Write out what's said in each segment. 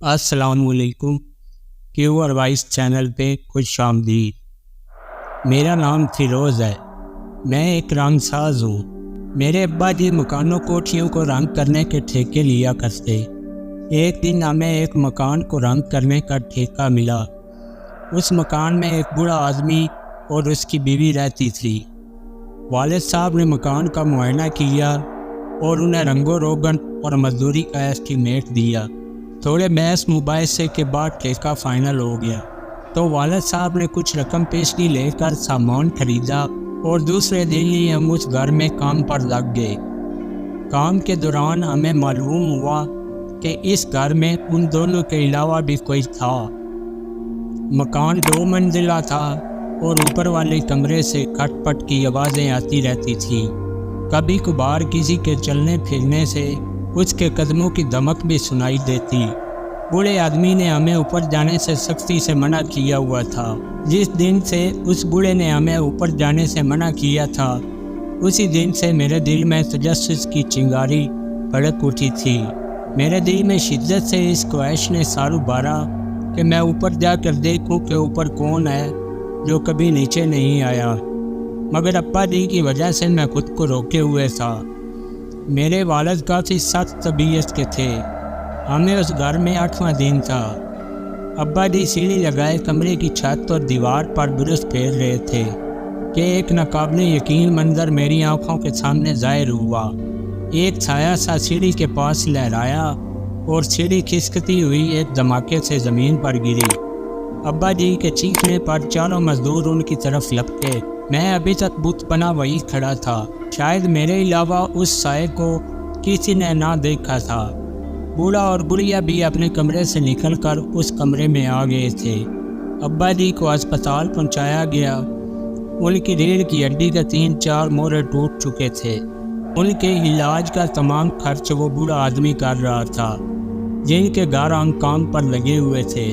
السلام علیکم۔ کیو اور وائس چینل پہ خوش آمدید۔ میرا نام فیروز ہے۔ میں ایک رنگ ساز ہوں۔ میرے ابا جی مکانوں کوٹھیوں کو رنگ کرنے کے ٹھیکے لیا کرتے۔ ایک دن ہمیں ایک مکان کو رنگ کرنے کا ٹھیکہ ملا۔ اس مکان میں ایک بوڑھا آدمی اور اس کی بیوی رہتی تھی۔ والد صاحب نے مکان کا معائنہ کیا اور انہیں رنگ و روگن اور مزدوری کا ایسٹیمیٹ دیا۔ تھوڑے بحث مباحثے کے بعد ٹھیکہ فائنل ہو گیا تو والد صاحب نے کچھ رقم پیشگی لے کر سامان خریدا اور دوسرے دن ہی ہم اس گھر میں کام پر لگ گئے۔ کام کے دوران ہمیں معلوم ہوا کہ اس گھر میں ان دونوں کے علاوہ بھی کوئی تھا۔ مکان 2 منزلہ تھا اور اوپر والے کمرے سے کھٹ پٹ کی آوازیں آتی رہتی تھیں۔ کبھی کبھار کسی کے چلنے پھرنے سے اس کے قدموں کی دمک بھی سنائی دیتی۔ بوڑھے آدمی نے ہمیں اوپر جانے سے سختی سے منع کیا ہوا تھا۔ جس دن سے اس بوڑھے نے ہمیں اوپر جانے سے منع کیا تھا اسی دن سے میرے دل میں تجسس کی چنگاری بھڑک اٹھی تھی۔ میرے دل میں شدت سے اس خواہش نے سار ابھارا کہ میں اوپر جا کر دیکھوں کہ اوپر کون ہے جو کبھی نیچے نہیں آیا، مگر ابا جی کی وجہ سے میں خود کو روکے ہوئے تھا۔ میرے والد کافی سخت طبیعت کے تھے۔ ہمیں اس گھر میں 8واں دن تھا۔ ابا جی سیڑھی لگائے کمرے کی چھت اور دیوار پر برش پھیر رہے تھے کہ ایک ناقابل یقین منظر میری آنکھوں کے سامنے ظاہر ہوا۔ ایک سایہ سا سیڑھی کے پاس لہرایا اور سیڑھی کھسکتی ہوئی ایک دھماکے سے زمین پر گری۔ ابا جی کے چیخنے پر چاروں مزدور ان کی طرف لپکے۔ میں ابھی تک بت بنا وہی کھڑا تھا۔ شاید میرے علاوہ اس سائے کو کسی نے نہ دیکھا تھا۔ بوڑھا اور بڑھیا بھی اپنے کمرے سے نکل کر اس کمرے میں آ گئے تھے۔ ابا جی کو اسپتال پہنچایا گیا۔ ان کی ریڑھ کی ہڈی کے 3-4 موڑے ٹوٹ چکے تھے۔ ان کے علاج کا تمام خرچ وہ بوڑھا آدمی کر رہا تھا جن کے گھر ہم کام پر لگے ہوئے تھے۔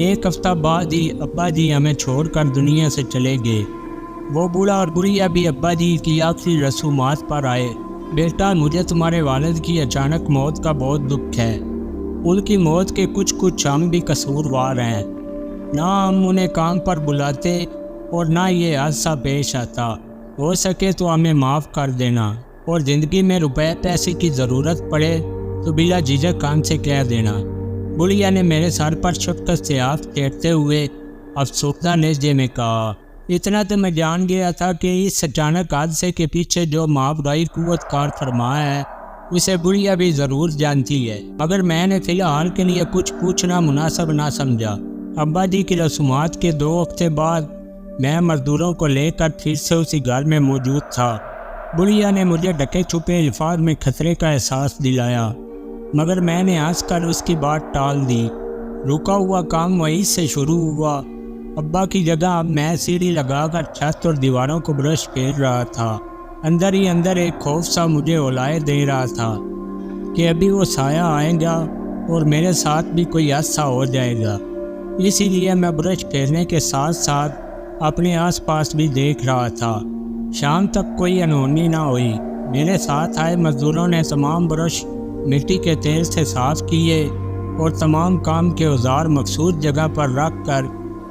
1 ہفتہ بعد ہی ابا جی ہمیں چھوڑ کر دنیا سے چلے گئے۔ وہ بوڑھا اور بڑھیا بھی ابا جی کی آخری رسومات پر آئے۔ بیٹا، مجھے تمہارے والد کی اچانک موت کا بہت دکھ ہے۔ ان کی موت کے کچھ ہم بھی قصوروار ہیں۔ نہ ہم انہیں کام پر بلاتے اور نہ یہ حادثہ پیش آتا۔ ہو سکے تو ہمیں معاف کر دینا اور زندگی میں روپے پیسے کی ضرورت پڑے تو بلا جھجک ہم سے کہہ دینا۔ بڑھیا نے میرے سر پر شفقت سے ہاتھ پھیرتے ہوئے افسردہ لہجے میں کہا، اتنا تو میں جان گیا تھا کہ اس اچانک حادثے کے پیچھے جو مابعدی قوت کار فرما ہے اسے بڑھیا بھی ضرور جانتی ہے، مگر میں نے فی الحال کے لیے کچھ پوچھنا مناسب نہ سمجھا۔ ابا جی کی رسومات کے 2 ہفتے بعد میں مزدوروں کو لے کر پھر سے اسی گھر میں موجود تھا۔ بڑھیا نے مجھے ڈھکے چھپے الفاظ میں خطرے کا احساس دلایا، مگر میں نے ہنس کر اس کی بات ٹال دی۔ رکا ہوا کام وہیں سے شروع ہوا۔ ابا کی جگہ اب میں سیڑھی لگا کر چھت اور دیواروں کو برش پھیر رہا تھا۔ اندر ہی اندر ایک خوف سا مجھے اولائے دے رہا تھا کہ ابھی وہ سایہ آئے گا اور میرے ساتھ بھی کوئی حادثہ ہو جائے گا۔ اسی لیے میں برش پھیرنے کے ساتھ ساتھ اپنے آس پاس بھی دیکھ رہا تھا۔ شام تک کوئی انہونی نہ ہوئی۔ میرے ساتھ آئے مزدوروں نے تمام برش مٹی کے تیل سے صاف کیے اور تمام کام کے اوزار مخصوص جگہ پر رکھ کر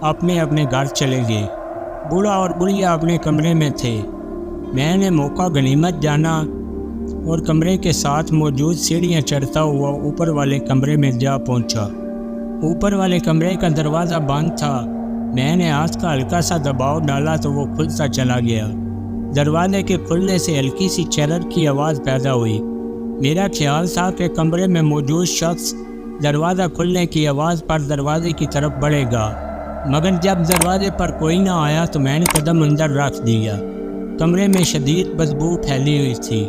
اپنے اپنے گھر چلے گئے۔ بوڑھا اور بڑھیا اپنے کمرے میں تھے۔ میں نے موقع غنیمت جانا اور کمرے کے ساتھ موجود سیڑھیاں چڑھتا ہوا اوپر والے کمرے میں جا پہنچا۔ اوپر والے کمرے کا دروازہ بند تھا۔ میں نے ہاتھ کا ہلکا سا دباؤ ڈالا تو وہ کھلتا چلا گیا۔ دروازے کے کھلنے سے ہلکی سی چرر کی آواز پیدا ہوئی۔ میرا خیال تھا کہ کمرے میں موجود شخص دروازہ کھلنے کی آواز پر دروازے کی طرف بڑھے گا، مگر جب دروازے پر کوئی نہ آیا تو میں نے قدم اندر رکھ دیا۔ کمرے میں شدید بدبو پھیلی ہوئی تھی۔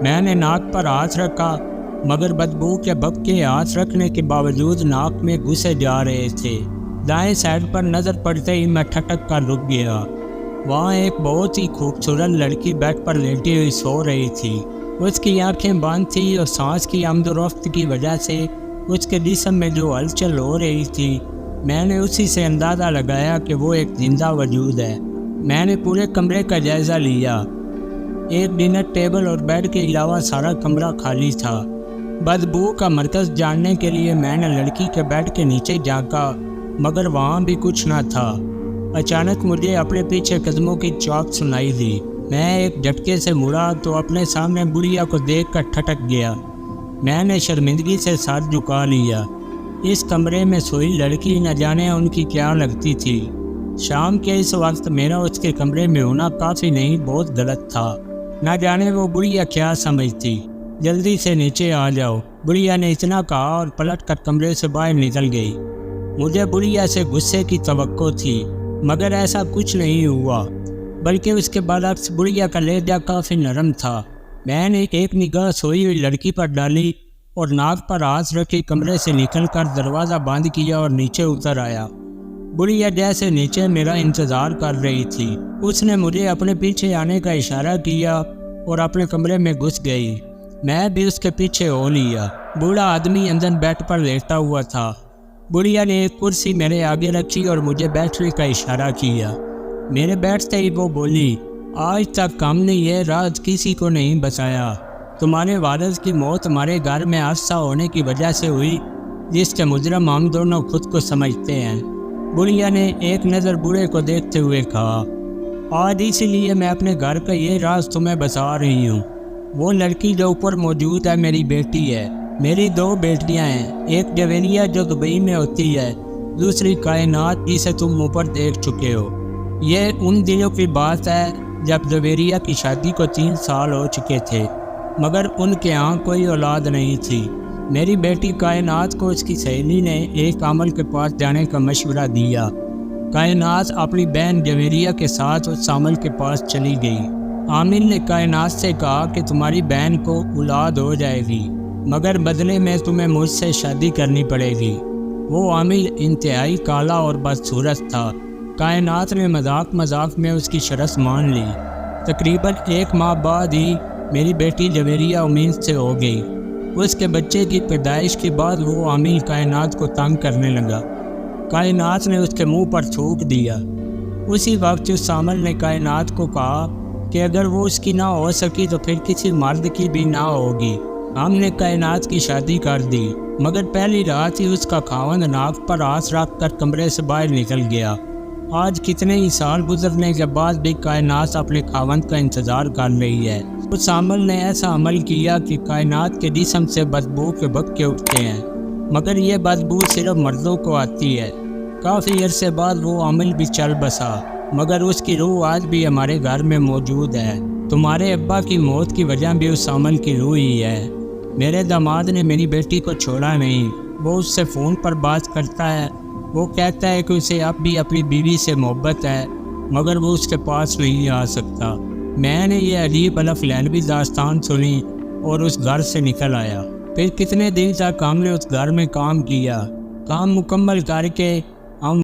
میں نے ناک پر ہاتھ رکھا، مگر بدبو کے بھبکے ہاتھ رکھنے کے باوجود ناک میں گھسے جا رہے تھے۔ دائیں سائڈ پر نظر پڑتے ہی میں ٹھٹک کر رک گیا۔ وہاں ایک بہت ہی خوبصورت لڑکی بیڈ پر لیٹی ہوئی سو رہی تھی۔ اس کی آنکھیں بند تھیں اور سانس کی آمد و رفت کی وجہ سے اس کے جسم میں جو ہلچل ہو رہی تھی میں نے اسی سے اندازہ لگایا کہ وہ ایک زندہ وجود ہے۔ میں نے پورے کمرے کا جائزہ لیا۔ ایک ڈنر ٹیبل اور بیڈ کے علاوہ سارا کمرہ خالی تھا۔ بدبو کا مرکز جاننے کے لیے میں نے لڑکی کے بیڈ کے نیچے جھانکا، مگر وہاں بھی کچھ نہ تھا۔ اچانک مجھے اپنے پیچھے قدموں کی چاپ سنائی دی۔ میں ایک جھٹکے سے مڑا تو اپنے سامنے بڑھیا کو دیکھ کر ٹھٹک گیا۔ میں نے شرمندگی سے سر جھکا لیا۔ اس کمرے میں سوئی لڑکی نہ جانے ان کی کیا لگتی تھی۔ شام کے اس وقت میرا اس کے کمرے میں ہونا کافی نہیں بہت غلط تھا۔ نہ جانے وہ بڑھیا کیا سمجھتی۔ جلدی سے نیچے آ جاؤ، بڑھیا نے اتنا کہا اور پلٹ کر کمرے سے باہر نکل گئی۔ مجھے بڑھیا سے غصے کی توقع تھی، مگر ایسا کچھ نہیں ہوا، بلکہ اس کے برعکس بڑھیا کا لہجہ کافی نرم تھا۔ میں نے ایک نگاہ سوئی ہوئی لڑکی پر ڈالی اور ناک پر ہاتھ رکھی کمرے سے نکل کر دروازہ بند کیا اور نیچے اتر آیا۔ بڑھیا جیسے نیچے میرا انتظار کر رہی تھی۔ اس نے مجھے اپنے پیچھے آنے کا اشارہ کیا اور اپنے کمرے میں گھس گئی۔ میں بھی اس کے پیچھے ہو لیا۔ بوڑھا آدمی اندر بیڈ پر لیٹا ہوا تھا۔ بڑھیا نے ایک کرسی میرے آگے رکھی اور مجھے بیٹھنے کا اشارہ کیا۔ میرے بیٹھتے ہی وہ بولی، آج تک ہم نے یہ راز کسی کو نہیں بتایا۔ تمہارے والد کی موت ہمارے گھر میں حادثہ ہونے کی وجہ سے ہوئی، جس کے مجرم ہم دونوں خود کو سمجھتے ہیں۔ بڑھیا نے ایک نظر بوڑھے کو دیکھتے ہوئے کہا، آج اسی لیے میں اپنے گھر کا یہ راز تمہیں بتا رہی ہوں۔ وہ لڑکی جو اوپر موجود ہے میری بیٹی ہے۔ میری 2 بیٹیاں ہیں، ایک جویریہ جو دبئی میں ہوتی ہے، دوسری کائنات جسے تم اوپر دیکھ چکے ہو۔ یہ ان دنوں کی بات ہے جب جویریہ کی شادی کو 3 سال ہو چکے تھے، مگر ان کے ہاں کوئی اولاد نہیں تھی۔ میری بیٹی کائنات کو اس کی سہیلی نے ایک عامل کے پاس جانے کا مشورہ دیا۔ کائنات اپنی بہن جویریہ کے ساتھ اس عامل کے پاس چلی گئی۔ عامل نے کائنات سے کہا کہ تمہاری بہن کو اولاد ہو جائے گی، مگر بدلے میں تمہیں مجھ سے شادی کرنی پڑے گی۔ وہ عامل انتہائی کالا اور بدصورت تھا۔ کائنات نے مذاق میں اس کی شرط مان لی۔ تقریباً 1 ماہ بعد ہی میری بیٹی جویریہ امید سے ہو گئی۔ اس کے بچے کی پیدائش کے بعد وہ عامل کائنات کو تنگ کرنے لگا۔ کائنات نے اس کے منہ پر تھوک دیا۔ اسی وقت اس عامل نے کائنات کو کہا کہ اگر وہ اس کی نہ ہو سکی تو پھر کسی مرد کی بھی نہ ہوگی۔ ہم نے کائنات کی شادی کر دی، مگر پہلی رات ہی اس کا خاوند ناک پر ہاتھ رکھ کر کمرے سے باہر نکل گیا۔ آج کتنے ہی سال گزرنے کے بعد بھی کائنات اپنے خاوند کا انتظار کر رہی ہے۔ اس عامل نے ایسا عمل کیا کہ کائنات کے جسم سے بدبو کے بھگکے اٹھتے ہیں، مگر یہ بدبو صرف مردوں کو آتی ہے۔ کافی عرصے بعد وہ عامل بھی چل بسا، مگر اس کی روح آج بھی ہمارے گھر میں موجود ہے۔ تمہارے ابا کی موت کی وجہ بھی اس عامل کی روح ہی ہے۔ میرے داماد نے میری بیٹی کو چھوڑا نہیں۔ وہ اس سے فون پر بات کرتا ہے۔ وہ کہتا ہے کہ اسے اب بھی اپنی بیوی سے محبت ہے، مگر وہ اس کے پاس نہیں آ سکتا۔ میں نے یہ عجیب الف داستان سنی اور اس گھر سے نکل آیا۔ پھر کتنے دن تک ہم نے اس گھر میں کام کیا۔ کام مکمل کر کے